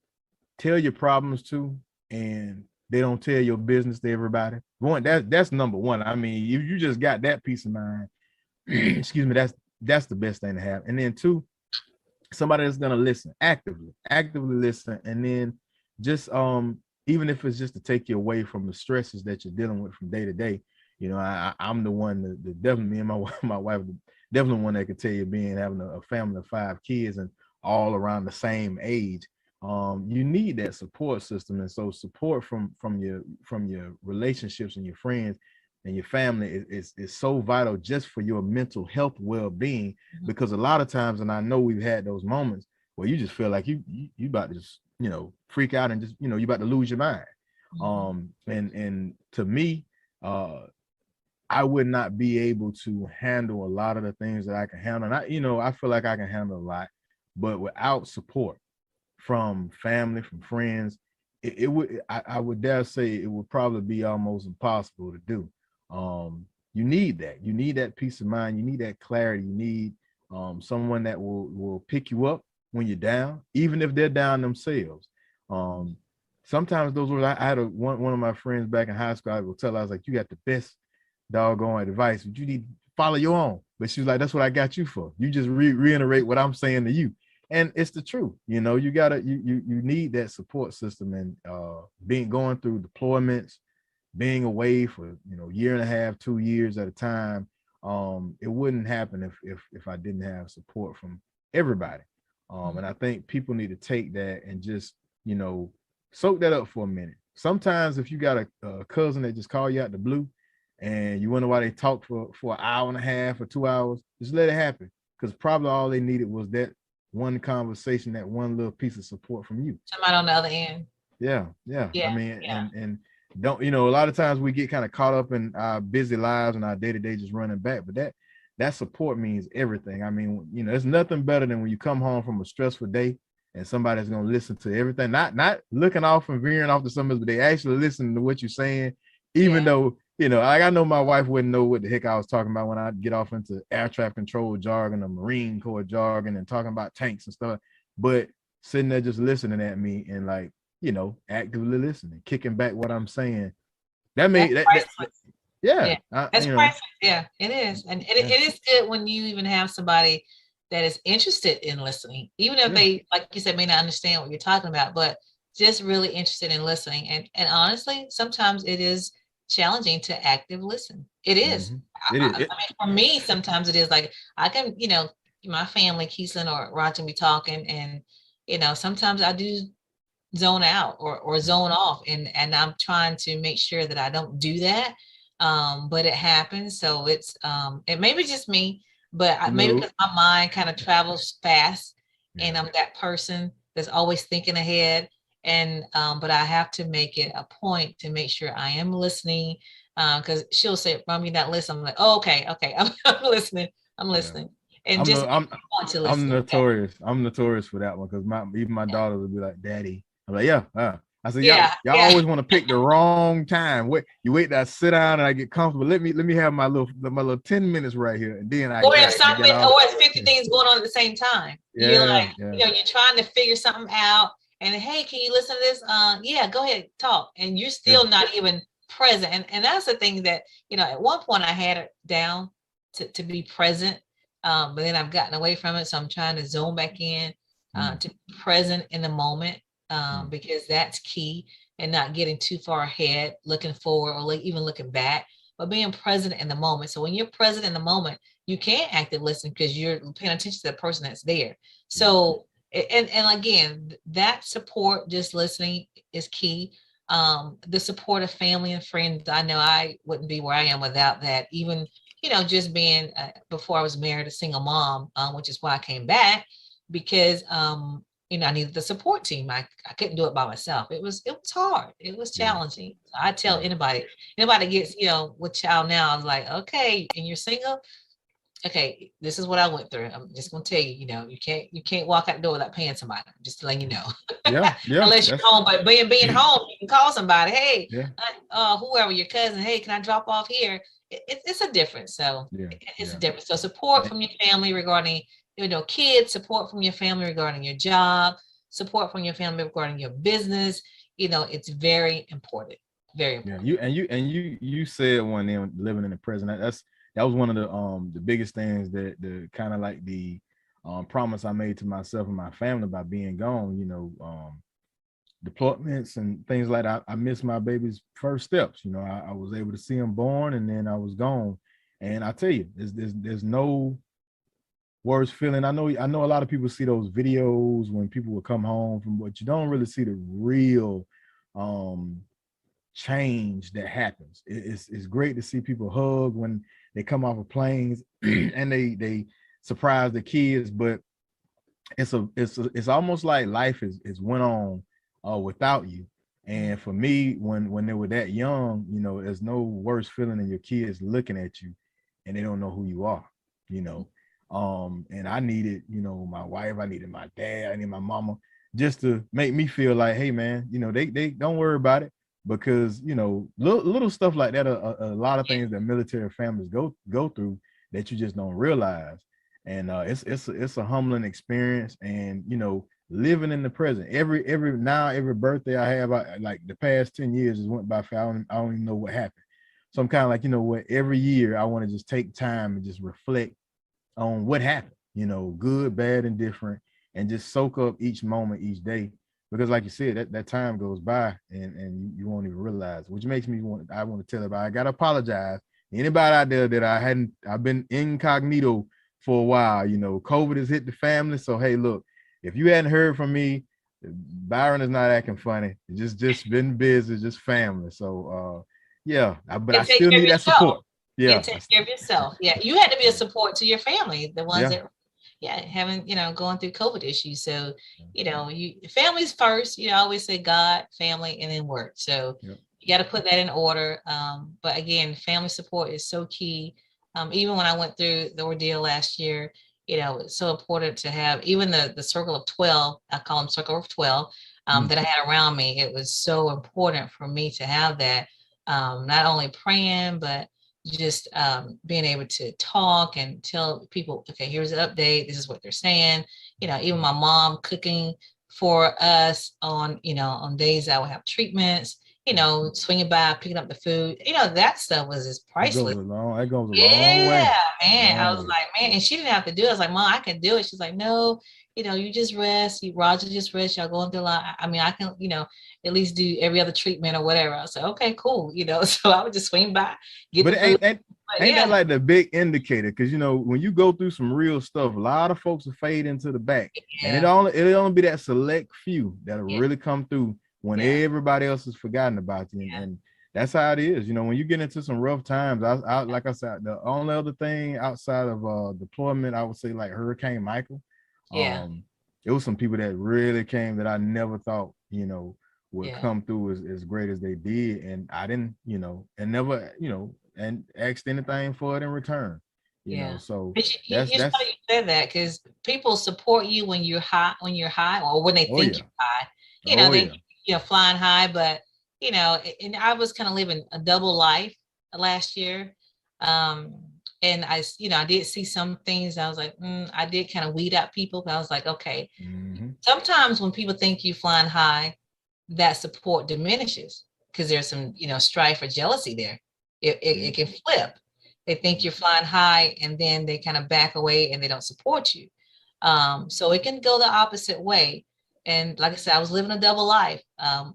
tell your problems to, and they don't tell your business to everybody. One, that's number one. I mean, you just got that peace of mind. That's the best thing to have. And then two, somebody that's gonna listen, actively listen, and then just even if it's just to take you away from the stresses that you're dealing with from day to day. I'm the one that definitely, me and my wife, definitely one that could tell you, having a family of 5 kids and all around the same age, you need that support system. And so support from your relationships and your friends and your family is so vital just for your mental health well-being. Because a lot of times, and I know we've had those moments where you just feel like you about to just freak out and just you about to lose your mind. And to me, I would not be able to handle a lot of the things that I can handle. And I feel like I can handle a lot, but without support from family, from friends, I would dare say it would probably be almost impossible to do. You need that peace of mind. You need that clarity. You need someone that will pick you up when you're down, even if they're down themselves. Sometimes those were, I had one of my friends back in high school, I would tell her, I was like, you got the best doggone advice, but you need to follow your own. But she was like, that's what I got you for. You just reiterate what I'm saying to you. And it's the truth. You need that support system. And going through deployments, being away for year and a half, 2 years at a time, it wouldn't happen if I didn't have support from everybody. And I think people need to take that and just soak that up for a minute. Sometimes if you got a cousin that just call you out the blue and you wonder why they talk for an hour and a half or 2 hours, just let it happen, because probably all they needed was that one conversation, that one little piece of support from you. Somebody on the other end. Yeah. I mean, and don't, a lot of times we get kind of caught up in our busy lives and our day-to-day just running back, but that support means everything. I mean, there's nothing better than when you come home from a stressful day and somebody's going to listen to everything, not looking off and veering off to something, but they actually listen to what you're saying, even though, I know my wife wouldn't know what the heck I was talking about when I get off into air traffic control jargon or Marine Corps jargon and talking about tanks and stuff, but sitting there just listening at me and like, actively listening, kicking back what I'm saying. That made that that's priceless. Yeah, it is. And it is good when you even have somebody that is interested in listening, even if they, like you said, may not understand what you're talking about, but just really interested in listening. And honestly, sometimes it is challenging to active listen. It is. It is. I mean, for me, sometimes it is like I can, my family, Keeslin or Roger, be talking, and sometimes I do zone out or zone off, and I'm trying to make sure that I don't do that. But it happens. So it's it may be just me, but maybe because my mind kind of travels fast, and I'm that person that's always thinking ahead. And but I have to make it a point to make sure I am listening, Because she'll say, Mom, you're not listening. I'm like, oh, okay, I'm listening. I'm Yeah. listening. And I'm just no, I'm want to I'm listen. notorious. I'm notorious for that one because even my daughter would be like, "Daddy." I'm like, "Yeah." I said, "Y'all, Yeah, y'all yeah. always want to pick the wrong time. You wait till I sit down and I get comfortable. Let me have my little 10 minutes right here, and then I Or got if it. You something, get all or if 50 things going on at the same time. You're like, yeah. you're trying to figure something out. And hey, can you listen to this? Yeah, go ahead, talk. And you're Yeah. still not even present. And that's the thing that, at one point I had it down to be present. But then I've gotten away from it. So I'm trying to zone back in to be present in the moment, because that's key, and not getting too far ahead, looking forward, or even looking back, but being present in the moment. So when you're present in the moment, you can active listen because you're paying attention to the person that's there. So, and again, that support, just listening, is key. The support of family and friends. I know I wouldn't be where I am without that. Even, just being, before I was married, a single mom, which is why I came back, because, I needed the support team. I couldn't do it by myself. It was hard. It was challenging. I tell anybody gets, with child now, I was like, okay, and you're single. Okay, this is what I went through. I'm just gonna tell you, you can't walk out the door without paying somebody. Just to let you know. Yeah. Unless you're home, but being home, you can call somebody. Hey, Yeah. Whoever, your cousin. Hey, can I drop off here? It's a difference. So it's a difference. So support from your family regarding, kids. Support from your family regarding your job. Support from your family regarding your business. It's very important. Very important. Yeah. You said one day living in the present. That was one of the biggest things, that the kind of like the promise I made to myself and my family by being gone. Deployments and things like that. I missed my baby's first steps. I was able to see him born, and then I was gone. And I tell you, there's no worse feeling. I know a lot of people see those videos when people will come home from, but you don't really see the real change that happens. It's great to see people hug when they come off of planes and they surprise the kids, but it's almost like life is went on without you. And for me, when they were that young, there's no worse feeling than your kids looking at you and they don't know who you are. And I needed, my wife, I needed my dad, I needed my mama, just to make me feel like, hey man, they don't worry about it, because little stuff like that are a lot of things that military families go through that you just don't realize. And it's a humbling experience. And living in the present, every birthday I have, like the past 10 years has went by fast. I don't even know what happened. So I'm kind of like, every year I want to just take time and just reflect on what happened, good, bad, and different, and just soak up each moment, each day. Because like you said, that time goes by and you won't even realize, which makes me want to tell everybody, I gotta apologize. Anybody out there that I've been incognito for a while. COVID has hit the family. So hey, look, if you hadn't heard from me, Byron is not acting funny. It's just been busy, just family. So but I still need that support. Yeah, take care of yourself. Yeah, you had to be a support to your family, the ones that having, going through COVID issues. So, family's first. I always say God, family, and then work. So you got to put that in order. But again, family support is so key. Even when I went through the ordeal last year, it's so important to have even the circle of 12. I call them circle of 12 that I had around me. It was so important for me to have that. Not only praying, but just being able to talk and tell people, okay, here's an update. This is what they're saying. Even my mom cooking for us on days I would have treatments, swinging by, picking up the food, that stuff was just priceless. That goes a long way. Man. I was like, man, and she didn't have to do it. I was like, Mom, I can do it. She's like, no, you just rest. Roger just rest. Y'all going through a lot. I mean, I can, at least do every other treatment or whatever. I was like, okay, cool. So I would just swing by, get but the food. Ain't that like the big indicator? Because when you go through some real stuff, a lot of folks will fade into the back, and it'll only be that select few that'll really come through when everybody else has forgotten about you. And that's how it is. When you get into some rough times, I like I said, the only other thing outside of deployment, I would say like Hurricane Michael. It was some people that really came that I never thought, would Yeah. come through as great as they did. And I didn't, and never, and asked anything for it in return. Yeah. So But it's funny that's you said that, because people support you when you're high, or when they oh think yeah. you're high. Oh They yeah. flying high, but and I was kind of living a double life last year. And I did see some things. I was like, I did kind of weed out people, but I was like, okay. Mm-hmm. Sometimes when people think you flying high, that support diminishes because there's some, strife or jealousy there. It can flip. They think you're flying high, and then they kind of back away and they don't support you. So it can go the opposite way. And like I said, I was living a double life.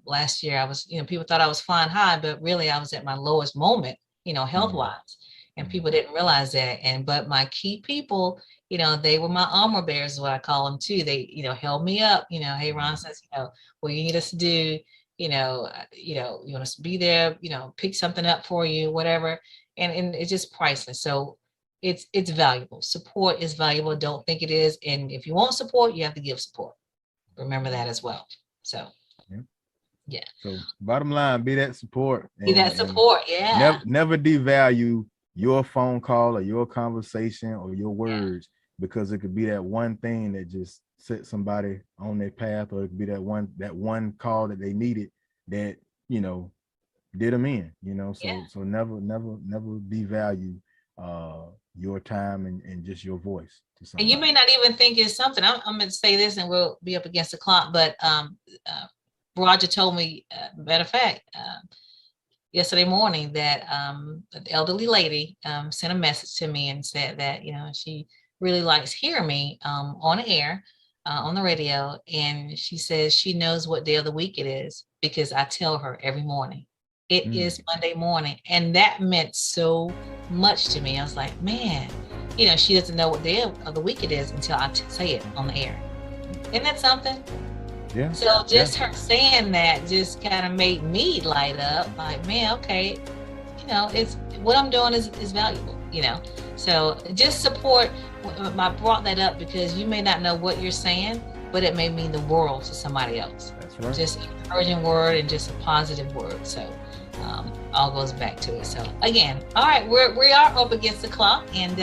Last year I was, people thought I was flying high, but really I was at my lowest moment, health wise. And people didn't realize that. But my key people, they were my armor bearers, is what I call them too. They, held me up, hey, Ron says, what you need us to do, you want us to be there, pick something up for you, whatever. And it's just priceless. So it's valuable. Support is valuable. Don't think it is. And if you want support, you have to give support. Remember that as well. So yeah. So bottom line, be that support. Be that support. Yeah. Never devalue your phone call or your conversation or your words, because it could be that one thing that just set somebody on their path, or it could be that one call that they needed that, did them in, so never devalue your time and just your voice to somebody. And you may not even think it's something. I'm going to say this and we'll be up against the clock, but Roger told me, matter of fact, yesterday morning, that an elderly lady sent a message to me and said that, she really likes hearing me on the air, on the radio. And she says she knows what day of the week it is because I tell her every morning. It is Monday morning. And that meant so much to me. I was like, man, she doesn't know what day of the week it is until I say it on the air. Isn't that something? Yeah. So just her saying that just kind of made me light up. Like, man, okay, it's what I'm doing is valuable. So just support. I brought that up because you may not know what you're saying, but it may mean the world to somebody else. That's right. Just an encouraging word and just a positive word. So all goes back to it. So again, all right, we are up against the clock, and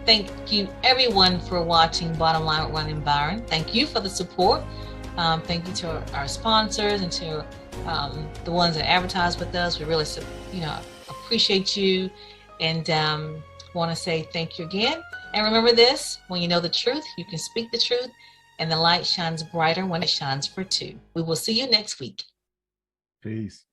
thank you everyone for watching Bottom Line with Roni Byron. Thank you for the support. Thank you to our sponsors and to the ones that advertise with us. We really, appreciate you, and want to say thank you again. And remember this: when you know the truth, you can speak the truth, and the light shines brighter when it shines for two. We will see you next week. Peace.